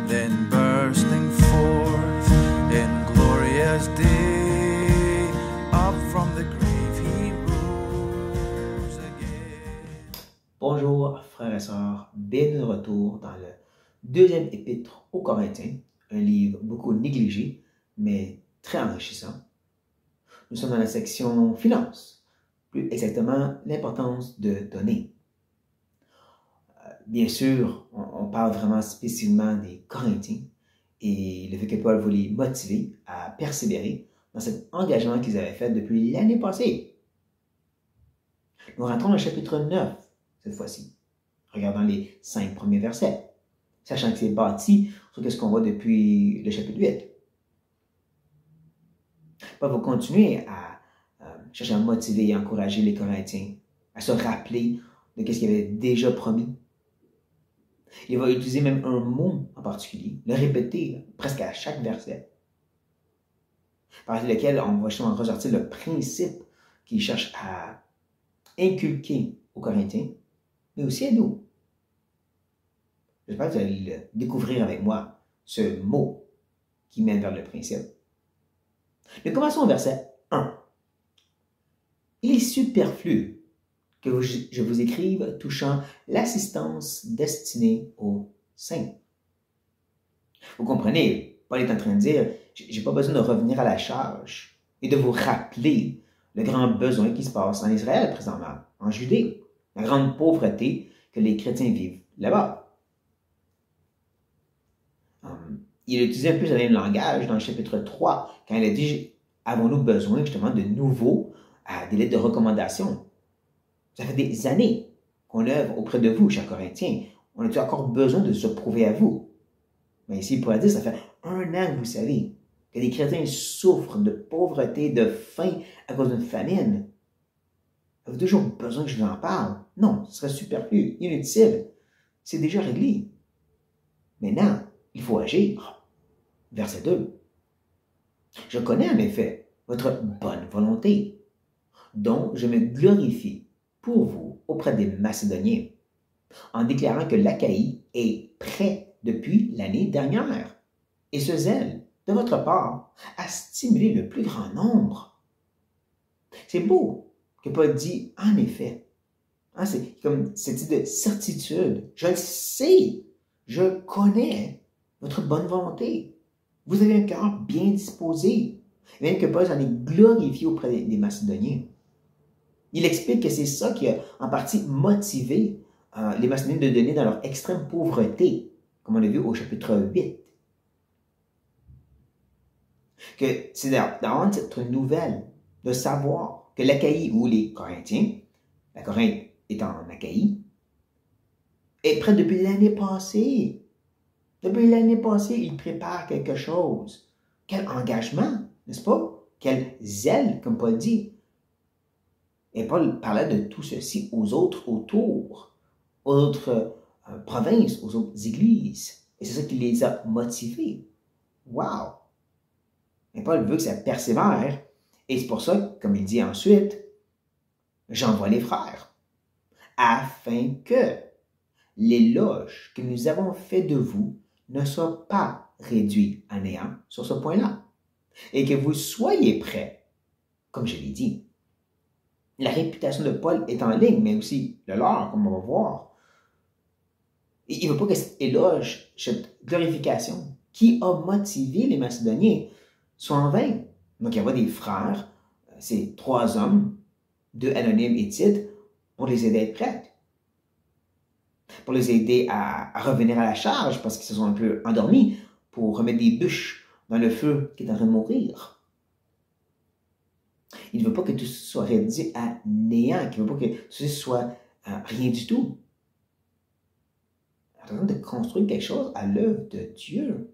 then bursting forth in glorious day, up from the grave he rose again. Bonjour frères et sœurs, bienvenue de retour dans le deuxième épître aux Corinthiens, un livre beaucoup négligé, mais très enrichissant. Nous sommes dans la section Finances, plus exactement l'importance de donner. Bien sûr, on parle vraiment spécifiquement des Corinthiens et le fait que Paul voulait les motiver à persévérer dans cet engagement qu'ils avaient fait depuis l'année passée. Nous rentrons au chapitre 9 cette fois-ci, regardant les 5 premiers versets, sachant que c'est bâti sur ce qu'on voit depuis le chapitre 8. Paul va continuer à chercher à motiver et encourager les Corinthiens à se rappeler de ce qu'il avait déjà promis. Il va utiliser même un mot en particulier, le répéter presque à chaque verset, par lequel on va justement ressortir le principe qu'il cherche à inculquer aux Corinthiens, mais aussi à nous. J'espère que vous allez le découvrir avec moi, ce mot qui mène vers le principe. Mais commençons au verset 1. Il est superflu que je vous écrive touchant l'assistance destinée aux saints. Vous comprenez, Paul est en train de dire, j'ai pas besoin de revenir à la charge et de vous rappeler le grand besoin qui se passe en Israël présentement, en Judée, la grande pauvreté que les chrétiens vivent là-bas. Il a utilisé un peu ce même langage dans le chapitre 3, quand il a dit, avons-nous besoin justement de nouveau des lettres de recommandation? Ça fait des années qu'on œuvre auprès de vous, chers Corinthiens. On a-t-il encore besoin de se prouver à vous? Mais ici, il pourrait dire, ça fait 1 an que vous savez que les chrétiens souffrent de pauvreté, de faim à cause d'une famine. Avez-vous toujours besoin que je vous en parle? Non, ce serait superflu, inutile. C'est déjà réglé. Maintenant, il faut agir. Verset 2. Je connais en effet votre bonne volonté, dont je me glorifie pour vous auprès des Macédoniens, en déclarant que l'Achaïe est prêt depuis l'année dernière, et ce zèle de votre part a stimulé le plus grand nombre. C'est beau que Paul dit en effet. C'est comme cette idée de certitude. Je le sais, je connais votre bonne volonté. Vous avez un cœur bien disposé. Et même que Paul s'en est glorifié auprès des Macédoniens. Il explique que c'est ça qui a en partie motivé les Macédoniens de donner dans leur extrême pauvreté, comme on l'a vu au chapitre 8. Que c'est d'avoir cette nouvelle, de savoir que l'Achaïe ou les Corinthiens, la Corinthe étant en Achaïe, est prêt depuis l'année passée. Depuis l'année passée, ils préparent quelque chose. Quel engagement, n'est-ce pas? Quel zèle, comme Paul dit. Et Paul parlait de tout ceci aux autres autour, aux autres provinces, aux autres églises. Et c'est ça qui les a motivés. Wow! Et Paul veut que ça persévère. Et c'est pour ça, comme il dit ensuite, j'envoie les frères, afin que l'éloge que nous avons fait de vous ne soit pas réduit à néant sur ce point-là. Et que vous soyez prêts, comme je l'ai dit. La réputation de Paul est en ligne, mais aussi le leur, comme on va voir. Et il ne veut pas que cet éloge, cette glorification qui a motivé les Macédoniens soit en vain. Donc il y a des frères, c'est 3 hommes, 2 anonymes et Tite, pour les aider à être prêts. Pour les aider à revenir à la charge parce qu'ils se sont un peu endormis, pour remettre des bûches dans le feu qui est en train de mourir. Il ne veut pas que tout soit réduit à néant, il ne veut pas que ceci soit rien du tout. Il est en train de construire quelque chose à l'œuvre de Dieu.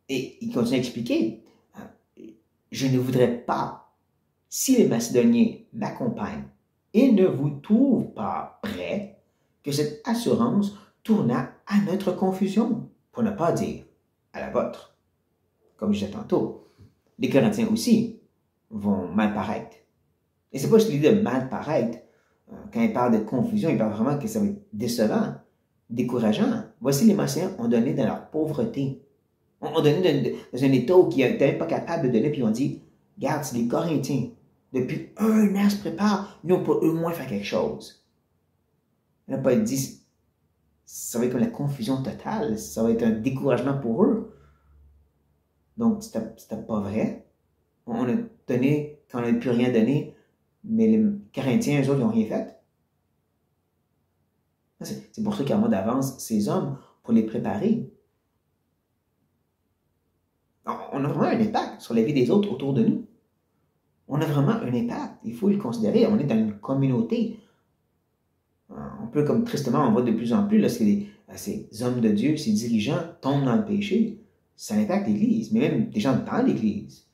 Et il continue à expliquer, je ne voudrais pas, si les Macédoniens m'accompagnent et ne vous trouvent pas prêts, que cette assurance tournât à notre confusion, pour ne pas dire à la vôtre. Comme je disais tantôt, les Corinthiens aussi vont mal paraître. Et c'est pas juste l'idée de mal paraître. Quand il parle de confusion, il parle vraiment que ça va être décevant. décourageant. Voici les Macéens ont donné dans leur pauvreté. On donné dans un état où ils n'étaient même pas capables de donner, puis on dit, regarde, c'est les Corinthiens. Depuis 1 an se préparent, nous on peut au moins faire quelque chose. On n'a pas dit, ça va être comme la confusion totale, ça va être un découragement pour eux. Donc, c'était pas vrai. On a donné quand on n'a plus rien donné, mais les Corinthiens, eux autres, ils n'ont rien fait. C'est pour ça qu'il y a d'avance ces hommes pour les préparer. On a vraiment un impact sur la vie des autres autour de nous. On a vraiment un impact. Il faut le considérer. On est dans une communauté. On peut, comme tristement, on voit de plus en plus, lorsque ces hommes de Dieu, ces dirigeants tombent dans le péché, ça impacte l'Église, mais même des gens dans l'Église.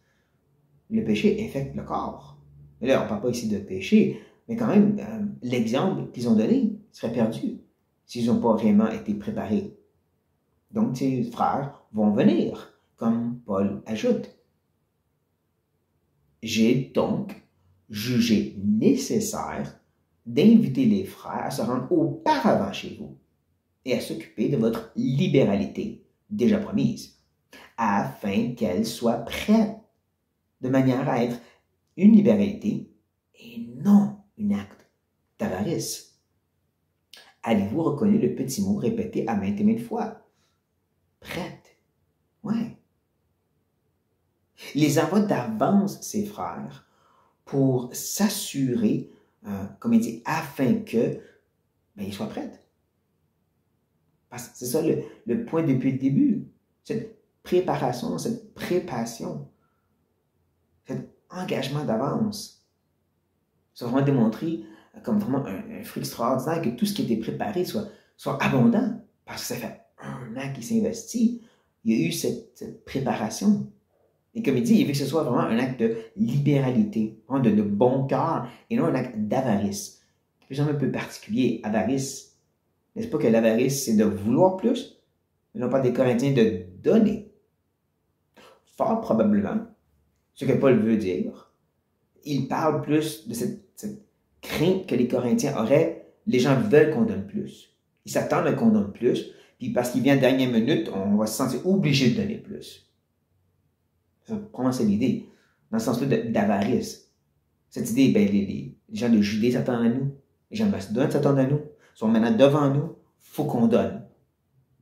Le péché infecte le corps. Et là, on ne parle pas ici de péché, mais quand même, l'exemple qu'ils ont donné serait perdu s'ils n'ont pas réellement été préparés. Donc, ces frères vont venir, comme Paul ajoute. J'ai donc jugé nécessaire d'inviter les frères à se rendre auparavant chez vous et à s'occuper de votre libéralité déjà promise, afin qu'elle soit prête, de manière à être une libéralité et non un acte d'avarice. Avez-vous reconnu le petit mot répété à maintes et maintes fois? Prête. Ouais. Les envoie d'avance, ses frères, pour s'assurer, comme il dit, afin que ils soient prêts. Parce que c'est ça le point depuis le début. Cette préparation, cette préparation, cet engagement d'avance. Ça va vraiment démontrer comme vraiment un fruit extraordinaire que tout ce qui a été préparé soit abondant. Parce que ça fait 1 an qu'il s'investit. Il y a eu cette préparation. Et comme il dit, il veut que ce soit vraiment un acte de libéralité, de bon cœur, et non un acte d'avarice. C'est un peu particulier, avarice. N'est-ce pas que l'avarice, c'est de vouloir plus, mais non pas des Corinthiens de donner? Fort probablement, ce que Paul veut dire, il parle plus de cette crainte que les Corinthiens auraient. Les gens veulent qu'on donne plus. Ils s'attendent à qu'on donne plus, puis parce qu'il vient à la dernière minute, on va se sentir obligé de donner plus. Comment c'est l'idée? Dans le sens d'avarice. Cette idée, les gens de Judée s'attendent à nous. Les gens de Macédoine s'attendent à nous. Ils sont maintenant devant nous. Il faut qu'on donne.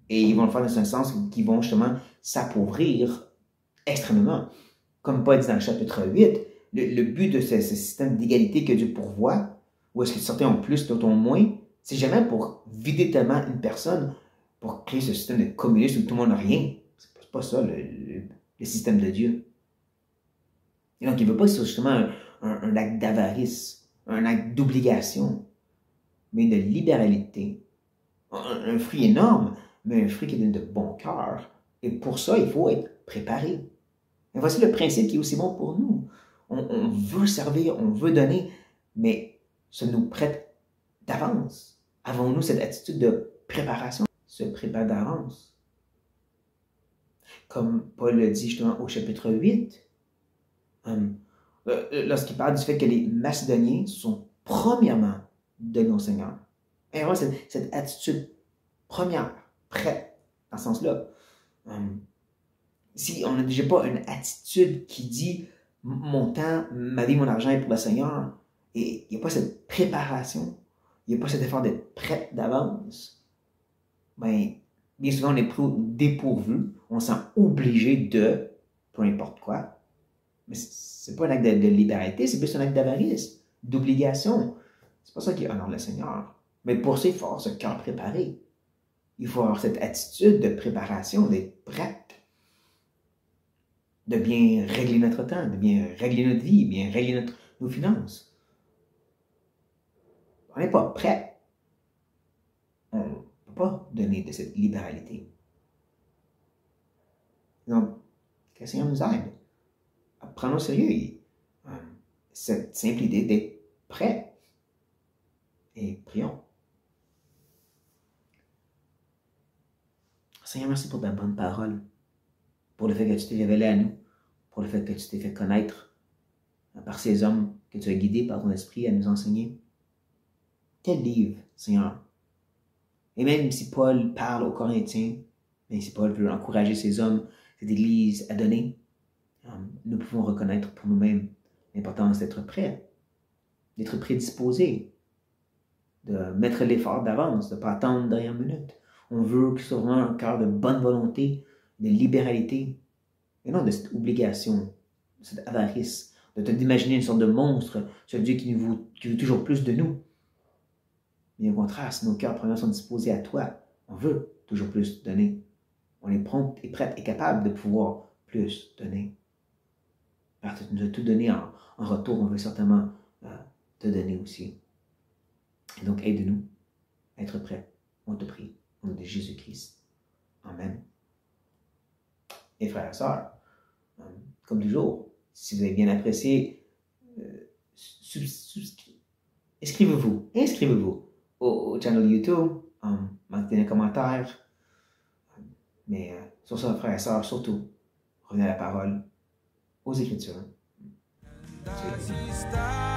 Et ils vont le faire dans un sens qui vont justement s'appauvrir extrêmement. Comme Paul dit dans le chapitre 8, le but de ce système d'égalité que Dieu pourvoit, où est-ce que certains ont plus, d'autres ont moins, c'est jamais pour vider tellement une personne, pour créer ce système de communisme où tout le monde n'a rien. C'est pas ça le système de Dieu. Et donc, il ne veut pas que ce soit justement un acte d'avarice, un acte d'obligation, mais de libéralité. Un fruit énorme, mais un fruit qui donne de bon cœur. Et pour ça, il faut être préparé. Et voici le principe qui est aussi bon pour nous. On veut servir, on veut donner, mais ça nous prête d'avance. Avons-nous cette attitude de préparation? Se prépare d'avance. Comme Paul le dit justement au chapitre 8, lorsqu'il parle du fait que les Macédoniens sont premièrement donnés au Seigneur. Et vraiment, cette attitude première, prête, dans ce sens-là. Si on n'a déjà pas une attitude qui dit mon temps, ma vie, mon argent est pour le Seigneur, et il n'y a pas cette préparation, il n'y a pas cet effort d'être prêt d'avance, bien souvent on est pris dépourvu, on se sent obligé de, peu importe quoi, mais c'est pas un acte de liberté, c'est plus un acte d'avarice, d'obligation. C'est pas ça qui honore le Seigneur. Mais pour ça, il faut avoir ce cœur préparé. Il faut avoir cette attitude de préparation, d'être prête, de bien régler notre temps, de bien régler notre vie, de bien régler nos finances. On n'est pas prêt. On ne peut pas donner de cette libéralité. Donc, que le Seigneur nous aide. Prenons au sérieux cette simple idée d'être prêt. Et prions. Seigneur, merci pour ta bonne parole, pour le fait que tu t'es révélé à nous, pour le fait que tu t'es fait connaître par ces hommes que tu as guidés par ton esprit à nous enseigner. Quel livre, Seigneur, Et même si Paul parle aux Corinthiens, même si Paul veut encourager ces hommes, cette Église à donner, nous pouvons reconnaître pour nous-mêmes l'importance d'être prêts, d'être prédisposés, de mettre l'effort d'avance, de ne pas attendre dernière minute. On veut que ce soit vraiment un cœur de bonne volonté, de libéralité, et non de cette obligation, de cette avarice, d'imaginer une sorte de monstre, ce Dieu qui veut toujours plus de nous. Mais au contraire, si nos cœurs premièrement sont disposés à toi, on veut toujours plus donner. On est prompt et prêt et capable de pouvoir plus donner. Alors, tu nous as tout donné en retour, on veut certainement te donner aussi. Et donc, aide-nous à être prêts. On te prie, au nom de Jésus-Christ. Amen. Et frères et sœurs, comme toujours, si vous avez bien apprécié, inscrivez-vous au channel YouTube, mettez un commentaire. Mais sur ça, frères et sœurs, surtout, revenez à la parole, aux Écritures. As he stands